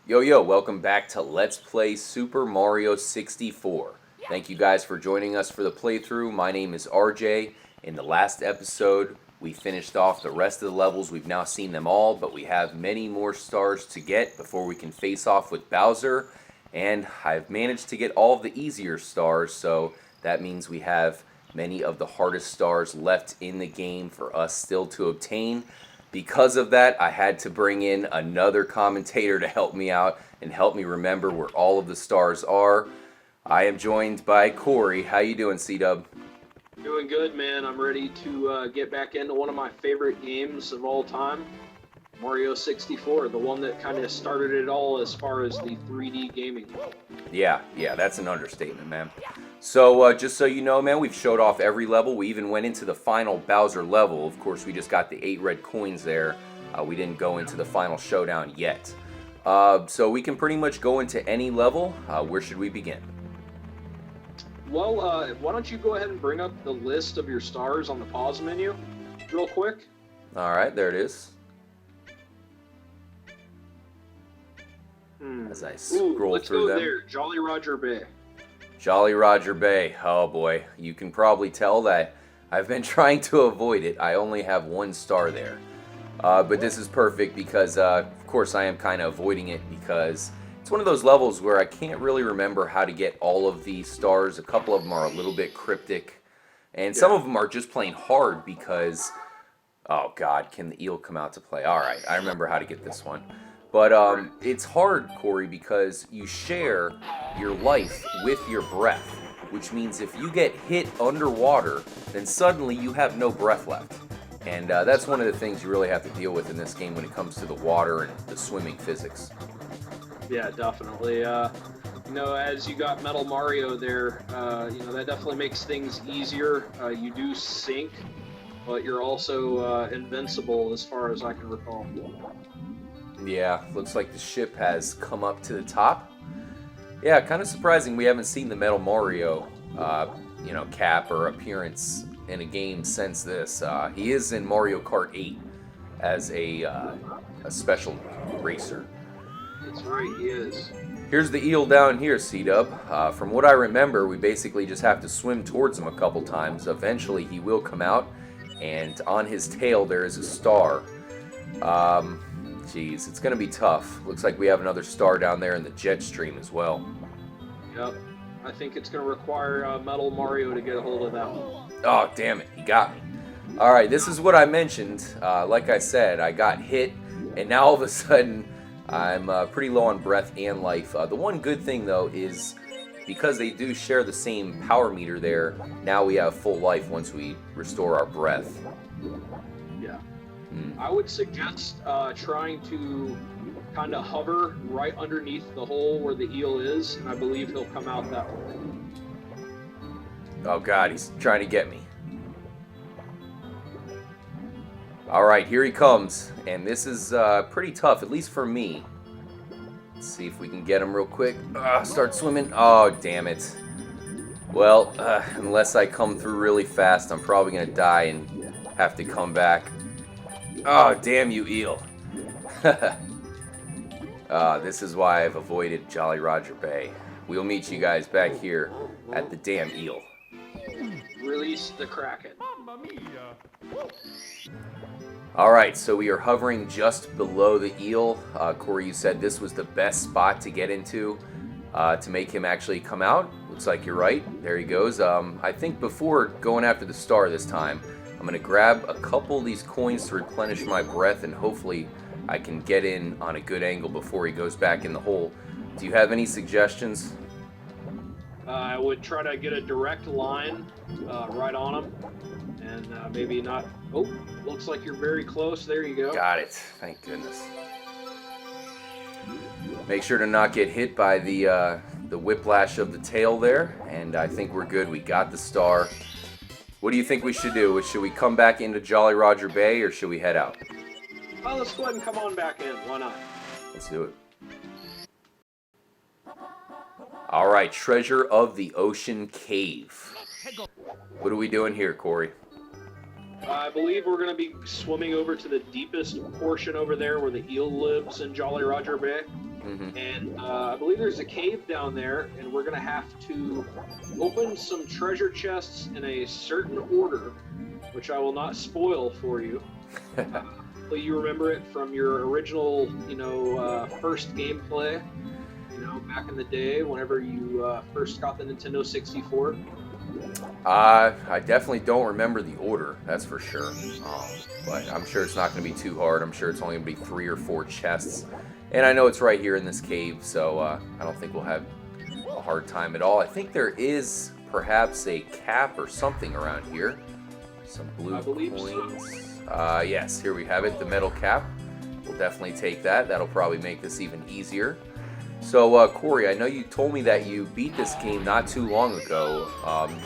Yo, yo, welcome back to Let's Play Super Mario 64. Thank you guys for joining us for the playthrough. My name is RJ. In the last episode, we finished off the rest of the levels. We've now seen them all, but we have many more stars to get before we can face off with Bowser. And I've managed to get all of the easier stars, so that means we have many of the hardest stars left in the game for us still to obtain. Because of that, I had to bring in another commentator to help me out and help me remember where all of the stars are. I am joined by Corey. How you doing, C-Dub? Doing good, man. I'm ready to get back into one of my favorite games of all time, Mario 64, the one that kind of started it all as far as the 3D gaming. Yeah, that's an understatement, man. So, just so you know, man, we've showed off every level. We even went into the final Bowser level. Of course, we just got the 8 red coins there. We didn't go into the final showdown yet. So we can pretty much go into any level. Where should we begin? Well, why don't you go ahead and bring up the list of your stars on the pause menu real quick? All right, there it is. As I scroll let's through go them. there. Jolly Roger Bay. Jolly Roger Bay. Oh boy, you can probably tell that I've been trying to avoid it. I only have 1 star there. But this is perfect because, of course, I am kind of avoiding it because it's one of those levels where I can't really remember how to get all of the stars. A couple of them are a little bit cryptic, and some of them are just plain hard because, oh god, can the eel come out to play? All right, I remember how to get this one. But it's hard, Corey, because you share your life with your breath, which means if you get hit underwater, then suddenly you have no breath left. And that's one of the things you really have to deal with in this game when it comes to the water and the swimming physics. Yeah, definitely. As you got Metal Mario there, that definitely makes things easier. You do sink, but you're also invincible as far as I can recall. Yeah, looks like the ship has come up to the top. Yeah, kind of surprising we haven't seen the Metal Mario, cap or appearance in a game since this. He is in Mario Kart 8 as a special racer. That's right, he is. Here's the eel down here, C-Dub. From what I remember, we basically just have to swim towards him a couple times. Eventually, he will come out, and on his tail there is a star. Jeez, it's going to be tough. Looks like we have another star down there in the jet stream as well. Yep. I think it's going to require Metal Mario to get a hold of that one. Oh, damn it. He got me. All right, this is what I mentioned. Like I said, I got hit, and now all of a sudden, I'm pretty low on breath and life. The one good thing, though, is because they do share the same power meter there, now we have full life once we restore our breath. Yeah. I would suggest trying to kind of hover right underneath the hole where the eel is, and I believe he'll come out that way. Oh god, he's trying to get me. Alright, here he comes, and this is pretty tough, at least for me. Let's see if we can get him real quick. Start swimming. Oh, damn it. Well, unless I come through really fast, I'm probably going to die and have to come back. Oh, damn you, eel. This is why I've avoided Jolly Roger Bay. We'll meet you guys back here at the damn eel. Release the Kraken. Alright, so we are hovering just below the eel. Corey, you said this was the best spot to get into to make him actually come out. Looks like you're right. There he goes. I think before going after the star this time, I'm going to grab a couple of these coins to replenish my breath, and hopefully I can get in on a good angle before he goes back in the hole. Do you have any suggestions? I would try to get a direct line right on him, and maybe not... Oh, looks like you're very close. There you go. Got it. Thank goodness. Make sure to not get hit by the whiplash of the tail there, and I think we're good. We got the star. What do you think we should do? Should we come back into Jolly Roger Bay, or should we head out? Well, let's go ahead and come on back in. Why not? Let's do it. Alright, Treasure of the Ocean Cave. What are we doing here, Corey? I believe we're going to be swimming over to the deepest portion over there where the eel lives in Jolly Roger Bay. And I believe there's a cave down there, and we're going to have to open some treasure chests in a certain order, which I will not spoil for you. But you remember it from your original, first gameplay, back in the day, whenever you first got the Nintendo 64. I definitely don't remember the order, that's for sure. But I'm sure it's not going to be too hard. I'm sure it's only going to be 3 or 4 chests. And I know it's right here in this cave, so I don't think we'll have a hard time at all. I think there is perhaps a cap or something around here. Some blue coins. So. Yes, here we have it, the metal cap. We'll definitely take that. That'll probably make this even easier. So, Corey, I know you told me that you beat this game not too long ago.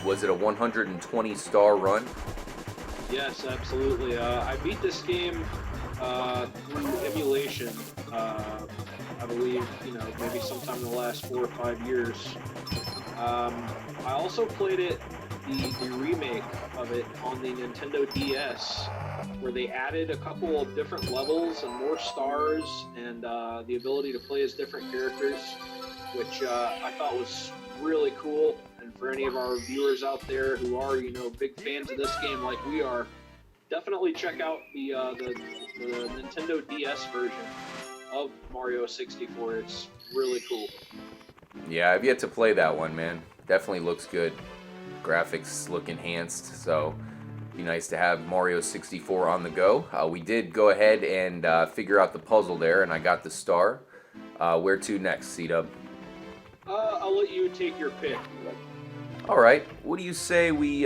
Was it a 120-star run? Yes, absolutely. I beat this game through emulation. I believe, maybe sometime in the last 4 or 5 years. I also played it, the remake of it on the Nintendo DS, where they added a couple of different levels and more stars and the ability to play as different characters, which I thought was really cool. And for any of our viewers out there who are, big fans of this game like we are, definitely check out the Nintendo DS version of Mario 64. It's really cool. Yeah, I've yet to play that one, man. Definitely looks good. Graphics look enhanced, so be nice to have Mario 64 on the go. We did go ahead and figure out the puzzle there, and I got the star. Where to next, C-Dub? I'll let you take your pick. All right. What do you say we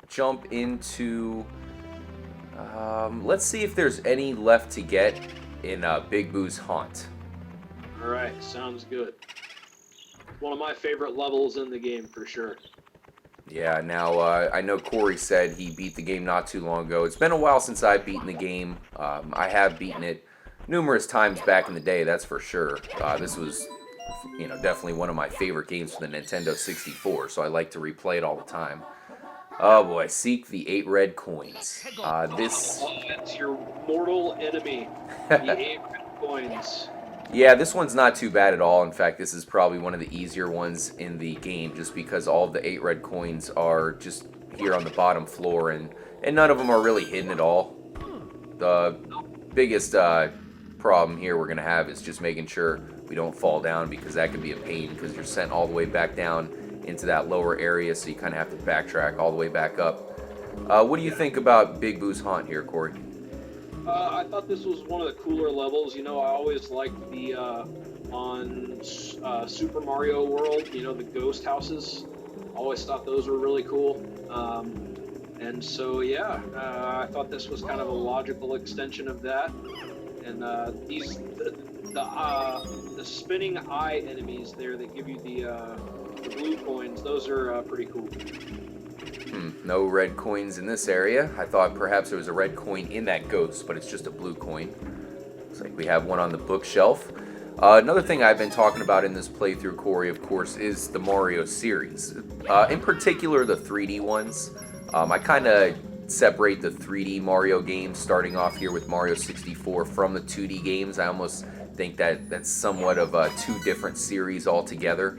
jump into... let's see if there's any left to get in Big Boo's Haunt. All right, sounds good. One of my favorite levels in the game, for sure. Yeah, now, I know Corey said he beat the game not too long ago. It's been a while since I've beaten the game. I have beaten it numerous times back in the day, that's for sure. This was, definitely one of my favorite games for the Nintendo 64, so I like to replay it all the time. Oh boy, seek the 8 red coins. That's your mortal enemy, the 8 red coins. Yeah, this one's not too bad at all. In fact, this is probably one of the easier ones in the game, just because all of the 8 red coins are just here on the bottom floor, and none of them are really hidden at all. The biggest problem here we're going to have is just making sure we don't fall down, because that could be a pain, because you're sent all the way back down into that lower area, so you kind of have to backtrack all the way back up. What do you think about Big Boo's Haunt here, Corey? I thought this was one of the cooler levels. I always liked the on Super Mario World, the ghost houses. Always thought those were really cool. And so, yeah, I thought this was kind of a logical extension of that. And the spinning eye enemies there that give you the blue coins, those are pretty cool. No red coins in this area. I thought perhaps there was a red coin in that ghost, but it's just a blue coin. Looks like we have one on the bookshelf. Another thing I've been talking about in this playthrough, Corey, of course, is the Mario series. In particular, the 3D ones. I kind of separate the 3D Mario games, starting off here with Mario 64, from the 2D games. I almost think that that's somewhat of 2 different series altogether.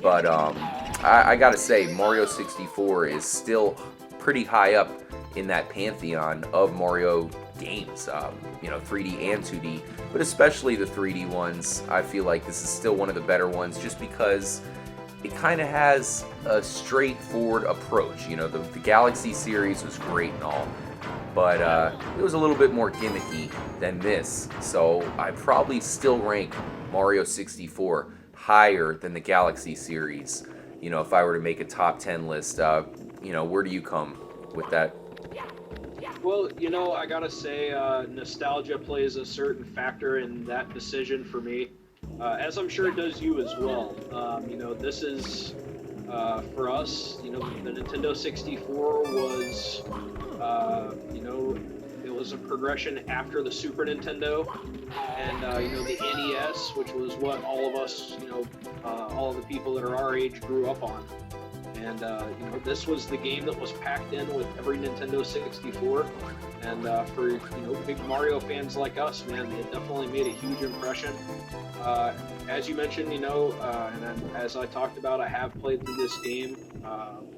But I gotta say, Mario 64 is still pretty high up in that pantheon of Mario games, 3D and 2D, but especially the 3D ones. I feel like this is still one of the better ones, just because it kind of has a straightforward approach. The Galaxy series was great and all, but it was a little bit more gimmicky than this, so I'd probably still rank Mario 64 higher than the Galaxy series. If I were to make a top 10 list, where do you come with that? Well, I gotta say, nostalgia plays a certain factor in that decision for me, as I'm sure it does you as well. This is, for us, the Nintendo 64 was, it was a progression after the Super Nintendo, and, the NES, which was what all of us, all of the people that are our age grew up on. And you know, this was the game that was packed in with every Nintendo 64. And for big Mario fans like us, man, it definitely made a huge impression. As you mentioned, and as I talked about, I have played through this game,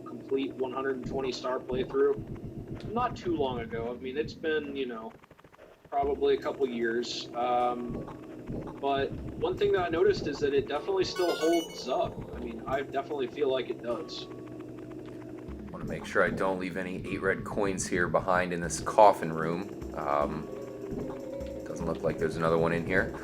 complete 120-star playthrough, not too long ago. I mean, it's been, probably a couple years. But one thing that I noticed is that it definitely still holds up. I mean, I definitely feel like it does. I want to make sure I don't leave any 8 red coins here behind in this coffin room. Doesn't look like there's another one in here.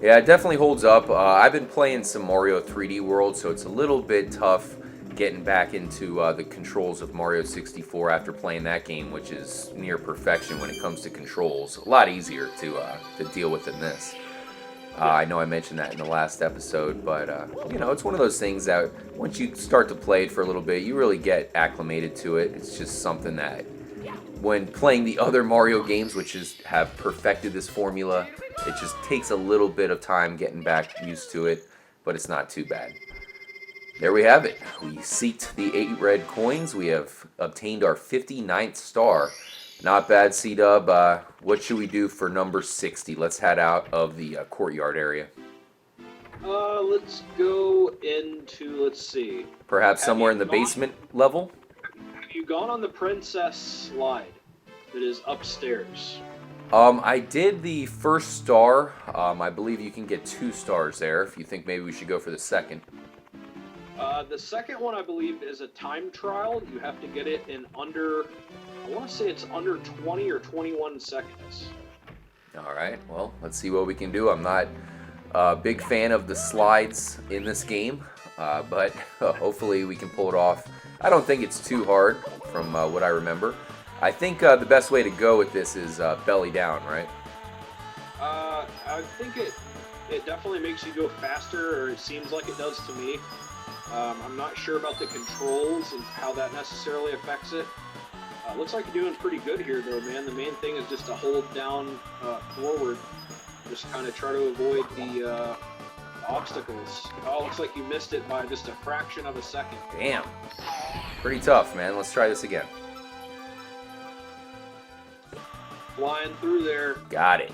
Yeah, it definitely holds up. I've been playing some Mario 3D World, so it's a little bit tough getting back into the controls of Mario 64 after playing that game, which is near perfection when it comes to controls. A lot easier to deal with than this. I know I mentioned that in the last episode, but it's one of those things that once you start to play it for a little bit, you really get acclimated to it. It's just something that when playing the other Mario games, which have perfected this formula, it just takes a little bit of time getting back used to it, but it's not too bad. There we have it. We seeked the 8 red coins. We have obtained our 59th star. Not bad, C-Dub. What should we do for number 60? Let's head out of the courtyard area. Let's go into, let's see. Perhaps somewhere in the basement level? Have you gone on the princess slide that is upstairs? I did the first star. I believe you can get 2 stars there if you think maybe we should go for the second. The second one, I believe, is a time trial. You have to get it in under, I want to say it's under 20 or 21 seconds. All right, well, let's see what we can do. I'm not a big fan of the slides in this game, but hopefully we can pull it off. I don't think it's too hard from what I remember. I think the best way to go with this is belly down, right? I think it definitely makes you go faster, or it seems like it does to me. I'm not sure about the controls and how that necessarily affects it. Looks like you're doing pretty good here, though, man. The main thing is just to hold down forward. Just kind of try to avoid the obstacles. Oh, looks like you missed it by just a fraction of a second. Damn. Pretty tough, man. Let's try this again. Flying through there. Got it.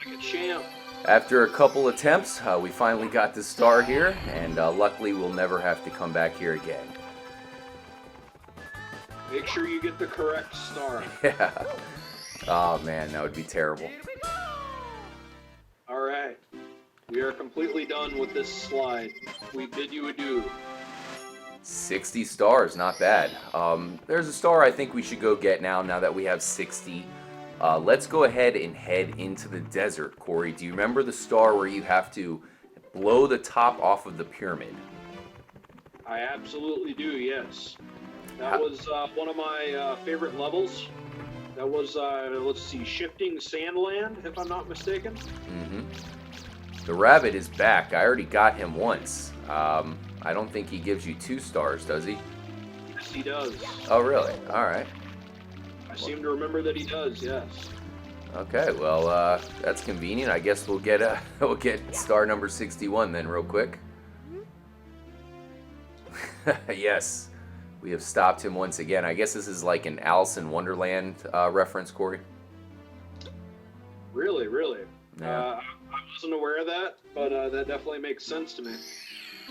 Like a champ. After a couple attempts, we finally got this star here, and luckily we'll never have to come back here again. Make sure you get the correct star. Yeah. Oh man, that would be terrible. Alright. We are completely done with this slide. We bid you adieu. 60 stars, not bad. There's a star I think we should go get now that we have 60. Let's go ahead and head into the desert, Corey. Do you remember the star where you have to blow the top off of the pyramid? I absolutely do, yes. That was one of my favorite levels. That was, let's see, Shifting Sandland, if I'm not mistaken. Mm-hmm. The rabbit is back. I already got him once. I don't think he gives you 2 stars, does he? Yes, he does. Oh, really? All right. I seem to remember that he does, yes. Okay, well, that's convenient. I guess we'll get star number 61 then, real quick. Yes, we have stopped him once again. I guess this is like an Alice in Wonderland reference, Corey. Really, really. Yeah. I wasn't aware of that, but that definitely makes sense to me.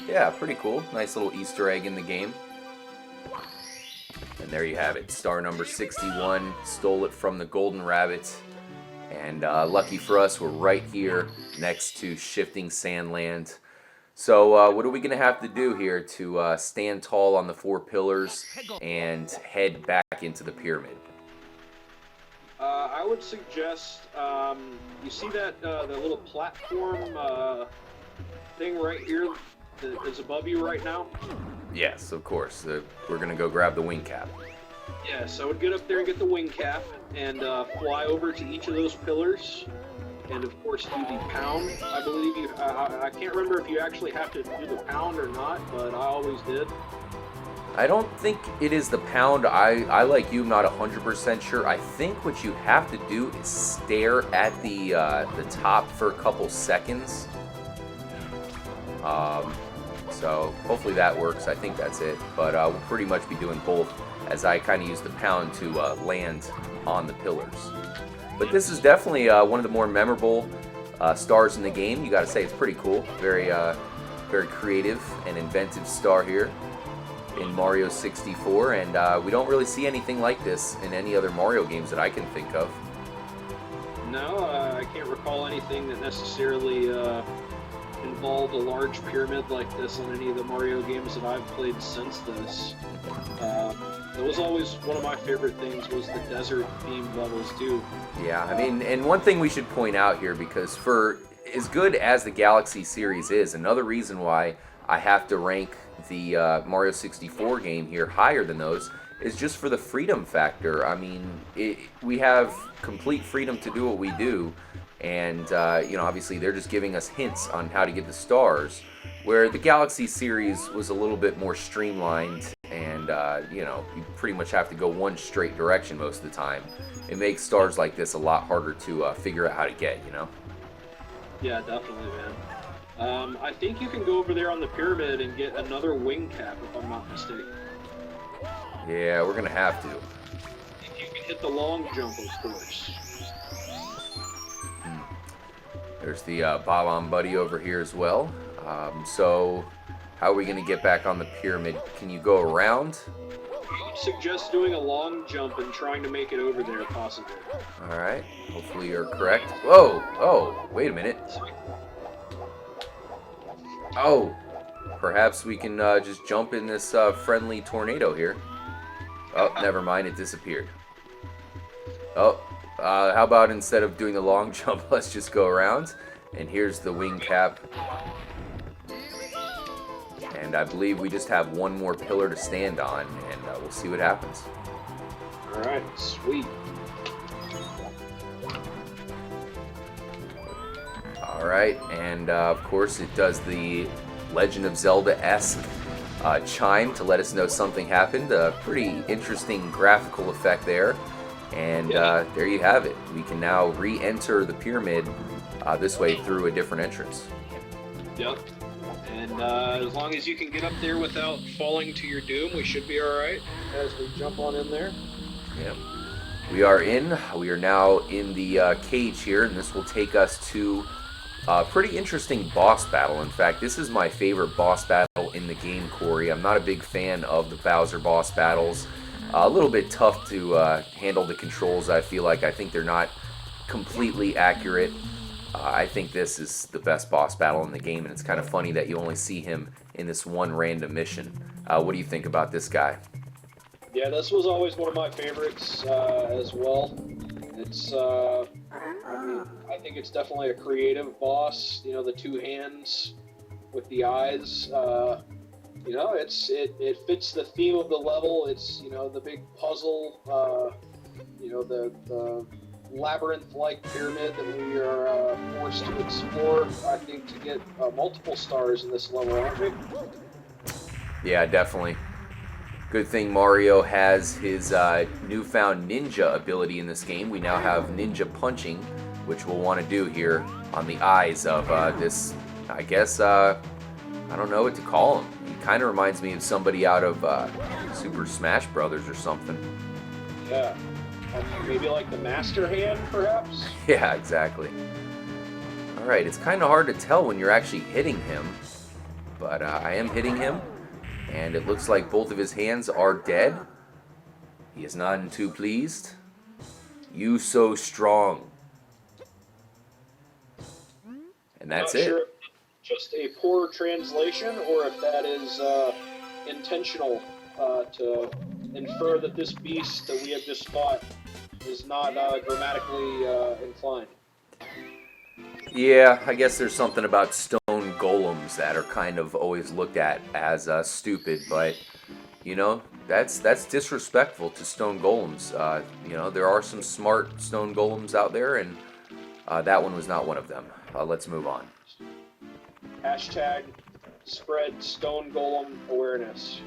Yeah, pretty cool. Nice little Easter egg in the game. And there you have it. Star number 61. Stole it from the Golden Rabbit. And lucky for us, we're right here next to Shifting Sandland. So what are we going to have to do here to stand tall on the 4 pillars and head back into the pyramid? I would suggest, you see that the little platform thing right here that is above you right now? Yes, of course. We're going to go grab the wing cap. Yes, I would get up there and get the wing cap and fly over to each of those pillars. And of course do the pound. I believe you, I can't remember if you actually have to do the pound or not, but I always did. I don't think it is the pound. I like you, not 100% sure. I think what you have to do is stare at the top for a couple seconds. So So hopefully that works. I think that's it. But we'll pretty much be doing both, as I kind of use the pound to land on the pillars. But this is definitely one of the more memorable stars in the game. You got to say it's pretty cool. Very, very creative and inventive star here in Mario 64, and we don't really see anything like this in any other Mario games that I can think of. No, I can't recall anything that necessarily involved a large pyramid like this on any of the Mario games that I've played since this. It was always one of my favorite things was the desert themed levels too. Yeah, I mean, and one thing we should point out here, because for as good as the Galaxy series is, another reason why I have to rank the Mario 64 game here higher than those is just for the freedom factor. I mean, we have complete freedom to do what we do, and you know, obviously they're just giving us hints on how to get the stars, where the Galaxy series was a little bit more streamlined, and you know, you pretty much have to go one straight direction most of the time. It makes stars like this a lot harder to figure out how to get, you know? Yeah, definitely, man. I think you can go over there on the pyramid and get another wing cap, if I'm not mistaken. Yeah, we're gonna have to. If you can hit the long jump, of course. There's the Balan Buddy over here as well. So, how are we gonna get back on the pyramid? Can you go around? I would suggest doing a long jump and trying to make it over there, possibly. Alright, hopefully you're correct. Whoa! Oh, wait a minute. Oh! Perhaps we can just jump in this friendly tornado here. Oh, never mind, it disappeared. Oh, how about instead of doing the long jump, let's just go around. And here's the wing cap. And I believe we just have one more pillar to stand on, and we'll see what happens. Alright, sweet. Alright, and of course it does the Legend of Zelda-esque chime to let us know something happened. A pretty interesting graphical effect there. And there you have it. We can now re-enter the pyramid this way through a different entrance. Yep. And as long as you can get up there without falling to your doom, we should be alright as we jump on in there. Yep. We are in. We are now in the cage here, and this will take us to a pretty interesting boss battle. In fact, this is my favorite boss battle in the game, Corey. I'm not a big fan of the Bowser boss battles. A little bit tough to handle the controls, I feel like. I think they're not completely accurate. I think this is the best boss battle in the game, and it's kind of funny that you only see him in this one random mission. What do you think about this guy? Yeah, this was always one of my favorites as well. It's, I mean, I think it's definitely a creative boss. You know, the two hands with the eyes. You know, it fits the theme of the level. It's, you know, the big puzzle. You know, the labyrinth-like pyramid that we are forced to explore. I think to get multiple stars in this level, aren't we? Yeah, definitely. Good thing Mario has his newfound ninja ability in this game. We now have ninja punching, which we'll want to do here on the eyes of this, I guess, I don't know what to call him. He kind of reminds me of somebody out of Super Smash Brothers or something. Yeah. Maybe like the Master Hand, perhaps? Yeah, exactly. Alright, it's kind of hard to tell when you're actually hitting him, but I am hitting him. And it looks like both of his hands are dead. He is none too pleased. You so strong. And that's Not it. sure if just a poor translation or if that is intentional to infer that this beast that we have just fought is not grammatically inclined. Yeah, I guess there's something about stone golems that are kind of always looked at as stupid, but you know, that's disrespectful to stone golems. You know, there are some smart stone golems out there, and that one was not one of them. Let's move on. Hashtag spread stone golem awareness.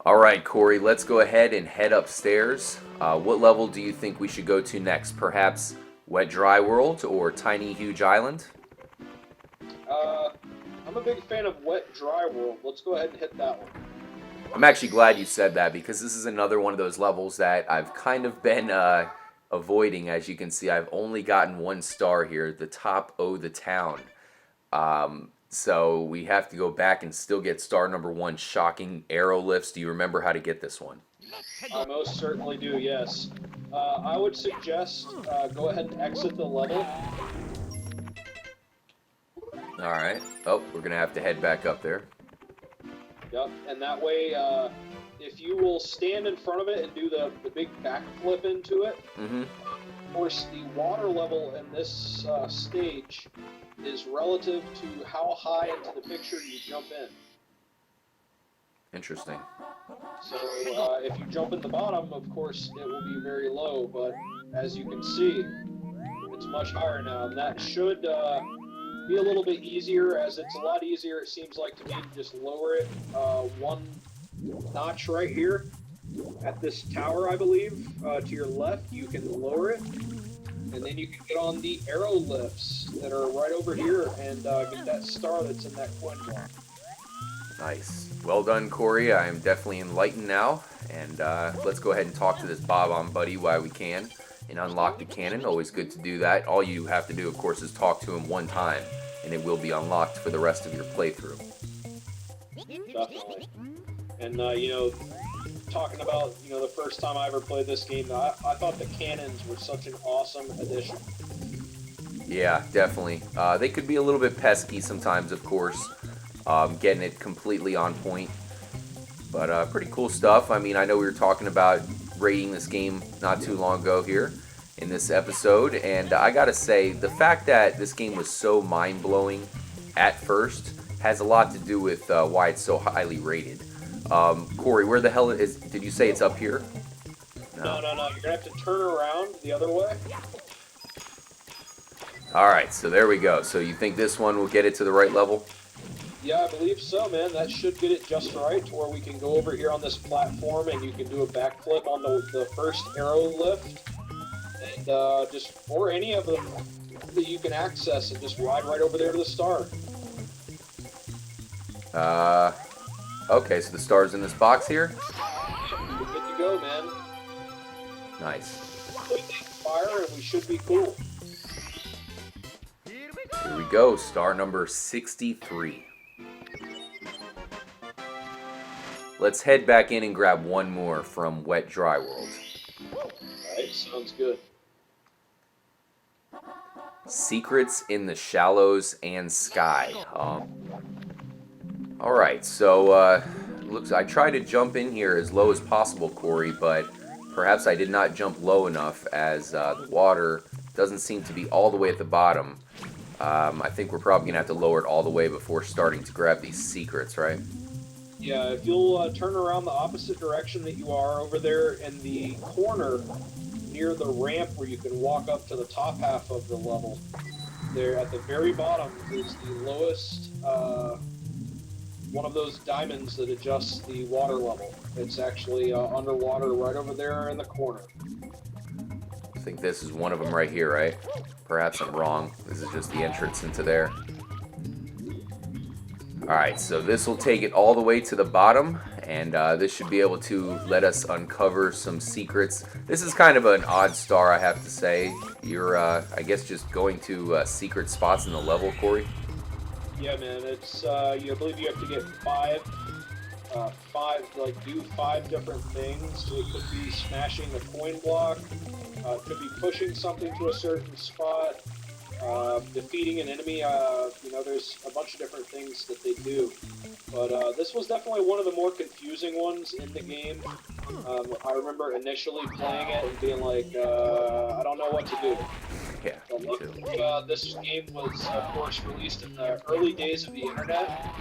All right, Corey, let's go ahead and head upstairs. What level do you think we should go to next? Perhaps Wet Dry World or Tiny Huge Island? I'm a big fan of Wet Dry World. Let's go ahead and hit that one. I'm actually glad you said that because this is another one of those levels that I've kind of been avoiding. As you can see, I've only gotten 1 star here, the top O the town. So we have to go back and still get star number 1, shocking arrow lifts. Do you remember how to get this one? I most certainly do, yes. I would suggest go ahead and exit the level. All right. Oh, we're going to have to head back up there. Yep, and that way, if you will stand in front of it and do the big backflip into it, Mm-hmm. of course, the water level in this stage is relative to how high into the picture you jump in. Interesting. So if you jump in the bottom, of course, it will be very low, but as you can see, it's much higher now, and that should be a little bit easier, as it's a lot easier, it seems like to me, to just lower it 1 notch right here at this tower, I believe, to your left. You can lower it, and then you can get on the arrow lifts that are right over here and get that star that's in that coin block. Nice. Well done, Corey. I am definitely enlightened now. And let's go ahead and talk to this Bob-omb buddy while we can and unlock the cannon. Always good to do that. All you have to do, of course, is talk to him 1 time, and it will be unlocked for the rest of your playthrough. Definitely. And, you know, talking about, you know, the first time I ever played this game, I thought the cannons were such an awesome addition. Yeah, definitely. They could be a little bit pesky sometimes, of course, getting it completely on point. But pretty cool stuff. I mean, I know we were talking about rating this game not too long ago here in this episode, and I gotta say, the fact that this game was so mind-blowing at first has a lot to do with why it's so highly rated. Corey, where the hell did you say it's up here? No. You're gonna have to turn around the other way. Alright, so there we go. So you think this one will get it to the right level? Yeah, I believe so, man. That should get it just right to where we can go over here on this platform and you can do a backflip on the first arrow lift. And or any of them that you can access and just ride right over there to the star. Okay, so the star's in this box here? We're good to go, man. Nice. Fire and we should be cool. Here we go, star number 63. Let's head back in and grab 1 more from Wet Dry World. Alright, sounds good. Secrets in the Shallows and Sky. Alright, so looks I tried to jump in here as low as possible, Corey, but perhaps I did not jump low enough as the water doesn't seem to be all the way at the bottom. I think we're probably going to have to lower it all the way before starting to grab these secrets, right? Yeah, if you'll turn around the opposite direction that you are over there in the corner near the ramp where you can walk up to the top half of the level, there at the very bottom is the lowest one of those diamonds that adjusts the water level. It's actually underwater right over there in the corner. I think this is one of them right here, right? Perhaps I'm wrong. This is just the entrance into there. Alright, so this will take it all the way to the bottom, and this should be able to let us uncover some secrets. This is kind of an odd star, I have to say. You're, I guess, just going to secret spots in the level, Corey? Yeah, man, it's, I believe you have to get do 5 different things. So it could be smashing the coin block, it could be pushing something to a certain spot, defeating an enemy, there's a bunch of different things that they do. But this was definitely one of the more confusing ones in the game. I remember initially playing it and being like, I don't know what to do. Yeah, But me too. this game was, of course, released in the early days of the internet.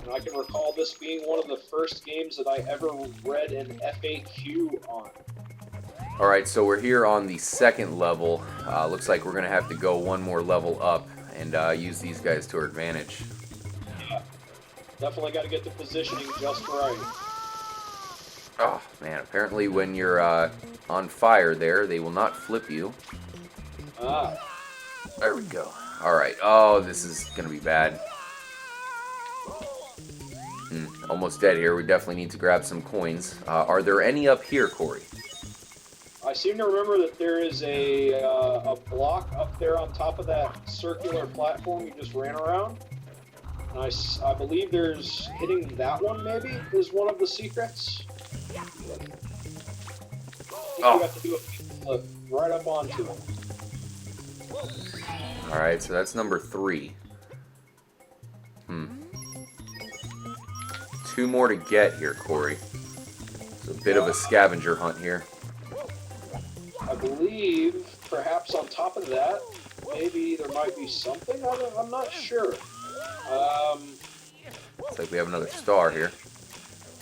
And I can recall this being one of the first games that I ever read an FAQ on. Alright, so we're here on the 2nd level. Looks like we're going to have to go 1 more level up and use these guys to our advantage. Yeah, definitely got to get the positioning just right. Oh, man, apparently when you're on fire there, they will not flip you. Ah, There we go. Alright, oh, this is going to be bad. Almost dead here. We definitely need to grab some coins. Are there any up here, Corey? I seem to remember that there is a block up there on top of that circular platform you just ran around. And I believe there's hitting that one maybe is one of the secrets. I think you have to do a flip right up onto it. Alright, so that's number 3. 2 more to get here, Corey. It's a bit of a scavenger hunt here. I believe perhaps on top of that, maybe there might be something. I'm not sure. Looks like we have another star here.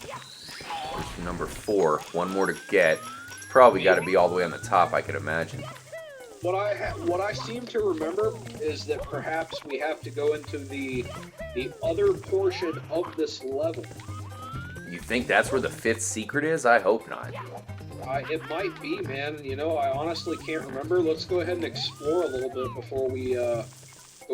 There's number 4. 1 more to get. It's probably got to be all the way on the top, I could imagine. What I seem to remember is that perhaps we have to go into the other portion of this level. You think that's where the 5th secret is? I hope not. It might be, man. You know, I honestly can't remember. Let's go ahead and explore a little bit before we go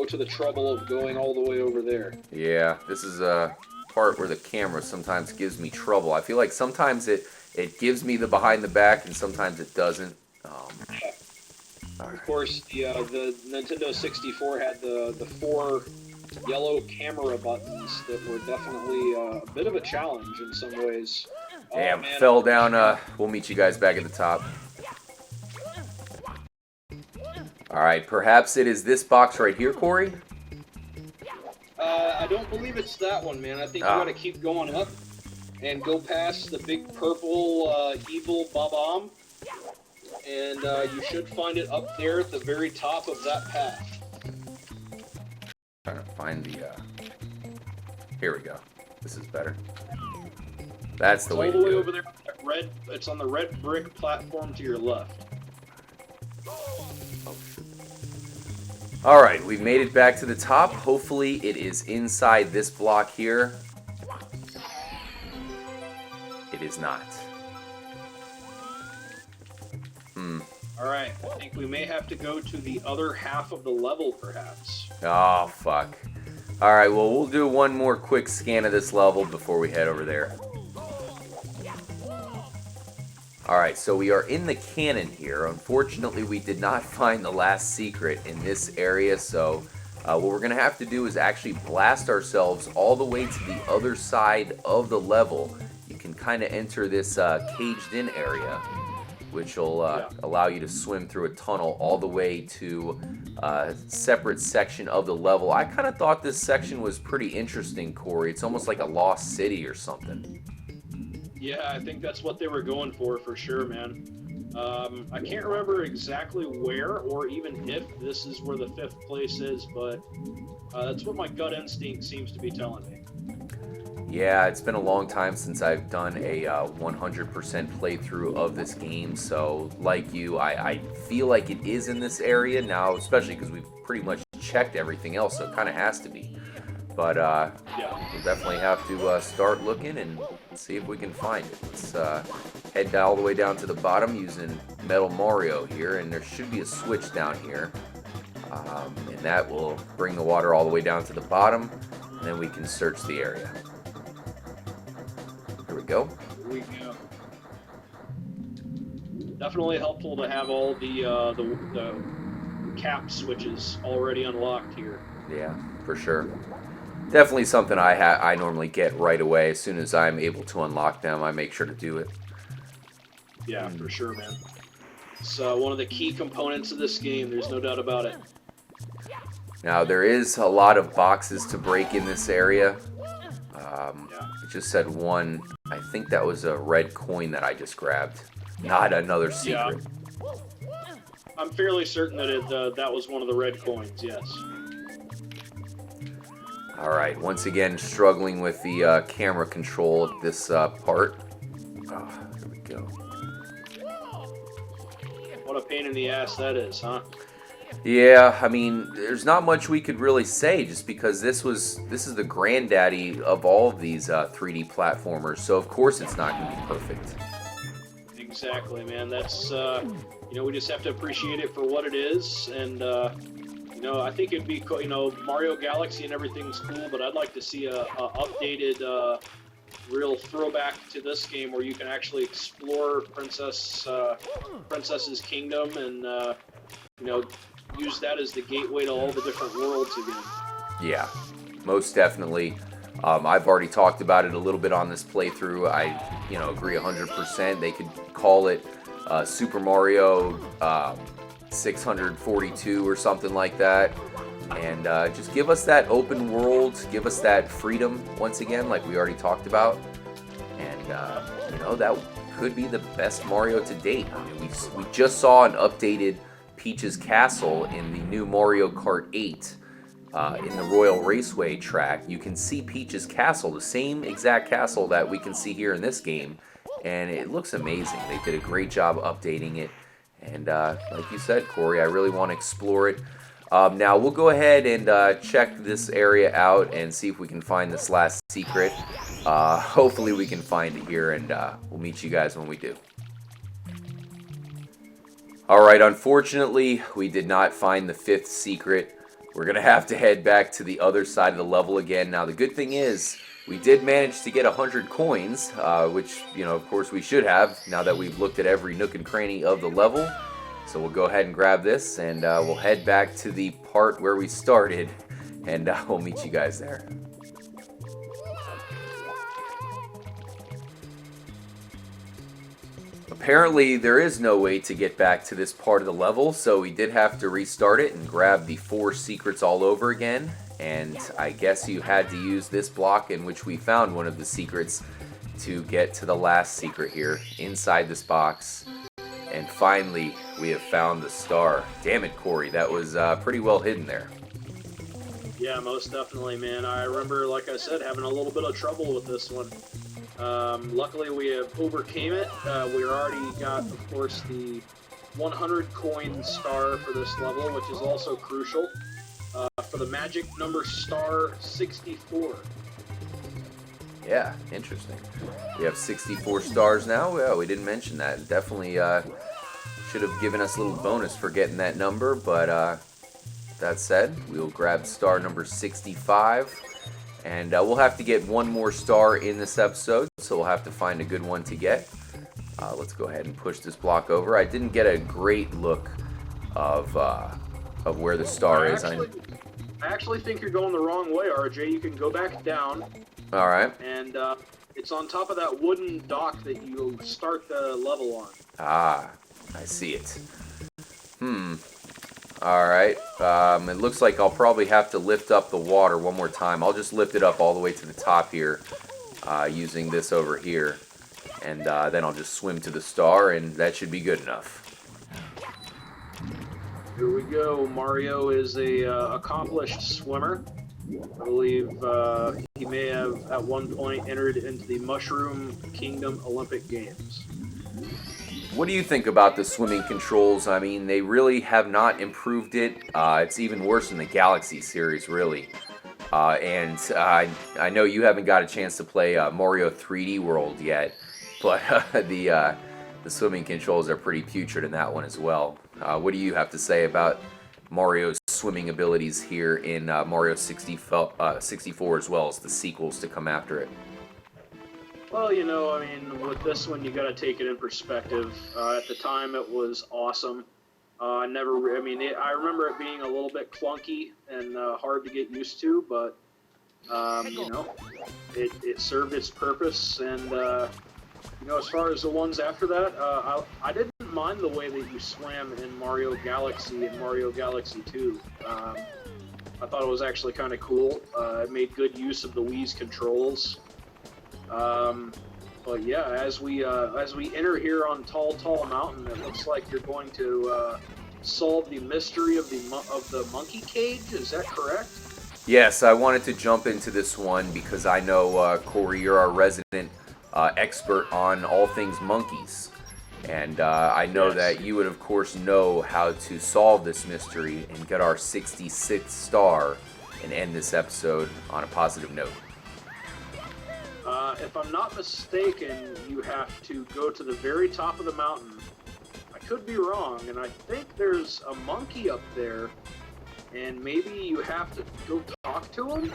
to the trouble of going all the way over there. Yeah, this is a part where the camera sometimes gives me trouble. I feel like sometimes it gives me the behind the back and sometimes it doesn't. Of course, the Nintendo 64 had the 4 yellow camera buttons that were definitely a bit of a challenge in some ways. Damn, man. fell down. We'll meet you guys back at the top. Alright, perhaps it is this box right here, Corey? I don't believe it's that one, man. I think you gotta keep going up and go past the big purple evil Bob-omb. And you should find it up there at the very top of that path. Trying to find the, here we go. This is better. That's the way to do it. All the way over there, it's on the red brick platform to your left. Alright, we've made it back to the top. Hopefully it is inside this block here. It is not. Alright, I think we may have to go to the other half of the level, perhaps. Oh, fuck. Alright, well, we'll do one more quick scan of this level before we head over there. Alright, so we are in the cannon here. Unfortunately, we did not find the last secret in this area, so what we're going to have to do is actually blast ourselves all the way to the other side of the level. You can kind of enter this caged-in area, which will allow you to swim through a tunnel all the way to a separate section of the level. I kind of thought this section was pretty interesting, Corey. It's almost like a lost city or something. Yeah, I think that's what they were going for sure, man. I can't remember exactly where or even if this is where the 5th place is, but that's what my gut instinct seems to be telling me. Yeah, it's been a long time since I've done a 100% playthrough of this game, so like you, I feel like it is in this area now, especially because we've pretty much checked everything else, so it kind of has to be. But we'll definitely have to start looking and see if we can find it. Let's head all the way down to the bottom using Metal Mario here, and there should be a switch down here, and that will bring the water all the way down to the bottom, and then we can search the area. Here we go. Here we go. Definitely helpful to have all the cap switches already unlocked here. Yeah, for sure. Definitely something I normally get right away. As soon as I'm able to unlock them, I make sure to do it. Yeah, for sure, man. It's one of the key components of this game. There's no doubt about it. Now, there is a lot of boxes to break in this area. It just said one. I think that was a red coin that I just grabbed, not another secret. Yeah. I'm fairly certain that that was one of the red coins, yes. Alright, once again, struggling with the camera control of this part. Oh, there we go. What a pain in the ass that is, huh? Yeah, I mean, there's not much we could really say just because this is the granddaddy of all of these 3D platformers, so of course it's not going to be perfect. Exactly, man. That's, we just have to appreciate it for what it is, and, I think it'd be cool. Mario Galaxy and everything's cool, but I'd like to see a updated, real throwback to this game where you can actually explore Princess's kingdom and use that as the gateway to all the different worlds again. Yeah, most definitely. I've already talked about it a little bit on this playthrough. I, agree 100%. They could call it Super Mario 642 or something like that. And just give us that open world, give us that freedom once again, like we already talked about. And, that could be the best Mario to date. I mean, we just saw an updated Peach's Castle in the new Mario Kart 8. In the Royal Raceway track, you can see Peach's Castle, the same exact castle that we can see here in this game, and it looks amazing. They did a great job updating it, and like you said, Corey, I really want to explore it. Now, we'll go ahead and check this area out and see if we can find this last secret. Hopefully we can find it here, and we'll meet you guys when we do. Alright, unfortunately, we did not find the 5th secret. We're going to have to head back to the other side of the level again. Now, the good thing is, we did manage to get 100 coins, which, of course we should have, now that we've looked at every nook and cranny of the level. So we'll go ahead and grab this, and we'll head back to the part where we started, and we'll meet you guys there. Apparently, there is no way to get back to this part of the level, so we did have to restart it and grab the 4 secrets all over again. And I guess you had to use this block in which we found one of the secrets to get to the last secret here inside this box. And finally, we have found the star. Damn it, Corey, that was pretty well hidden there. Yeah, most definitely, man. I remember, like I said, having a little bit of trouble with this one. Luckily, we have overcame it. We already got, of course, the 100 coin star for this level, which is also crucial for the magic number star 64. Yeah, interesting. We have 64 stars now. Well, we didn't mention that. Definitely should have given us a little bonus for getting that number, but that said, we'll grab star number 65. And we'll have to get one more star in this episode, so we'll have to find a good one to get. Let's go ahead and push this block over. I didn't get a great look of where the star is. I actually think you're going the wrong way, RJ. You can go back down. All right. And it's on top of that wooden dock that you start the level on. Ah, I see it. Alright, it looks like I'll probably have to lift up the water one more time. I'll just lift it up all the way to the top here, using this over here. And then I'll just swim to the star, and that should be good enough. Here we go. Mario is a accomplished swimmer. I believe he may have, at one point, entered into the Mushroom Kingdom Olympic Games. What do you think about the swimming controls? I mean, they really have not improved it. It's even worse in the Galaxy series, really. And I know you haven't got a chance to play Mario 3D World yet, but the swimming controls are pretty putrid in that one as well. What do you have to say about Mario's swimming abilities here in Mario 64 as well as the sequels to come after it? Well, I mean, with this one, you got to take it in perspective. At the time, it was awesome. I remember it being a little bit clunky and hard to get used to, but, it served its purpose. And, as far as the ones after that, I didn't mind the way that you swam in Mario Galaxy and Mario Galaxy 2. I thought it was actually kind of cool. It made good use of the Wii's controls. But yeah, as we enter here on Tall Mountain, it looks like you're going to solve the mystery of the monkey cage. Is that correct? Yes, I wanted to jump into this one because I know, Corey, you're our resident expert on all things monkeys. And I know that you would, of course, know how to solve this mystery and get our 66th star and end this episode on a positive note. If I'm not mistaken, you have to go to the very top of the mountain. I could be wrong, and I think there's a monkey up there and maybe you have to go talk to him,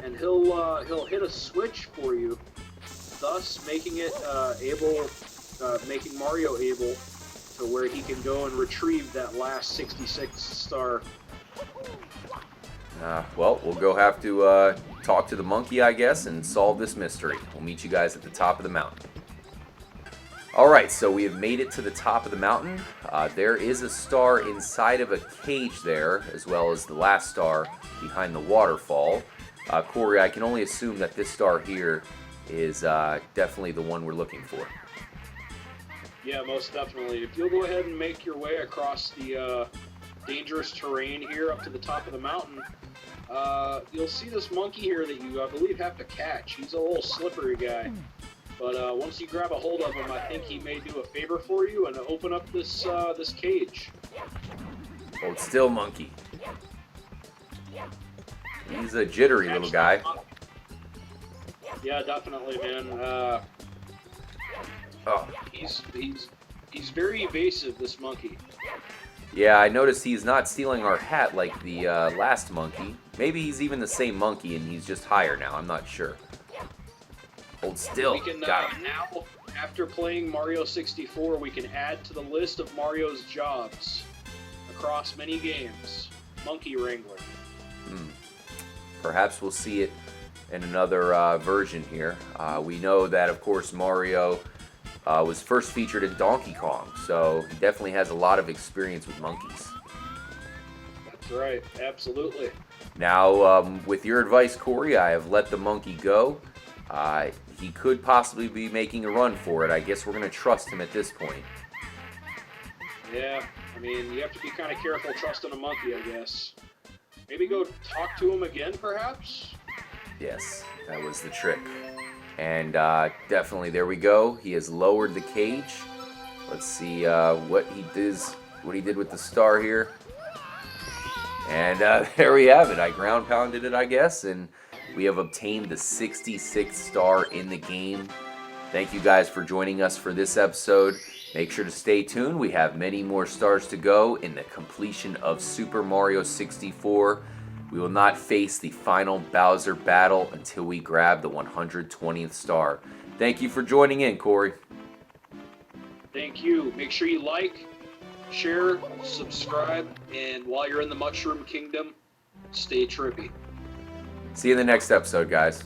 and he'll hit a switch for you, thus making it making Mario able to where he can go and retrieve that last 66 star. Well, we'll go have to talk to the monkey, I guess, and solve this mystery. We'll meet you guys at the top of the mountain. Alright, so we have made it to the top of the mountain. There is a star inside of a cage there, as well as the last star behind the waterfall. Corey, I can only assume that this star here is definitely the one we're looking for. Yeah, most definitely. If you'll go ahead and make your way across the dangerous terrain here up to the top of the mountain, you'll see this monkey here that you, I believe, have to catch. He's a little slippery guy. But once you grab a hold of him, I think he may do a favor for you and open up this this cage. Hold still, monkey. He's a jittery little guy. Yeah, definitely, man. He's very evasive, this monkey. Yeah, I noticed he's not stealing our hat like the last monkey. Maybe he's even the same monkey and he's just higher now. I'm not sure. Hold still. We can Got him. now, after playing Mario 64, we can add to the list of Mario's jobs across many games. Monkey Wrangler. Perhaps we'll see it in another version here. We know that, of course, Mario was first featured in Donkey Kong, so he definitely has a lot of experience with monkeys. That's right, absolutely. Now, with your advice, Corey, I have let the monkey go. He could possibly be making a run for it. I guess we're going to trust him at this point. Yeah, I mean, you have to be kind of careful trusting a monkey, I guess. Maybe go talk to him again, perhaps? Yes, that was the trick. And definitely, there we go. He has lowered the cage. Let's see what he did with the star here. And there we have it. I ground pounded it, I guess, and we have obtained the 66th star in the game. Thank you guys for joining us for this episode. Make sure to stay tuned. We have many more stars to go in the completion of Super Mario 64. We will not face the final Bowser battle until we grab the 120th star. Thank you for joining in, Corey. Thank you. Make sure you like, share, subscribe, and while you're in the Mushroom Kingdom, stay trippy. See you in the next episode, guys.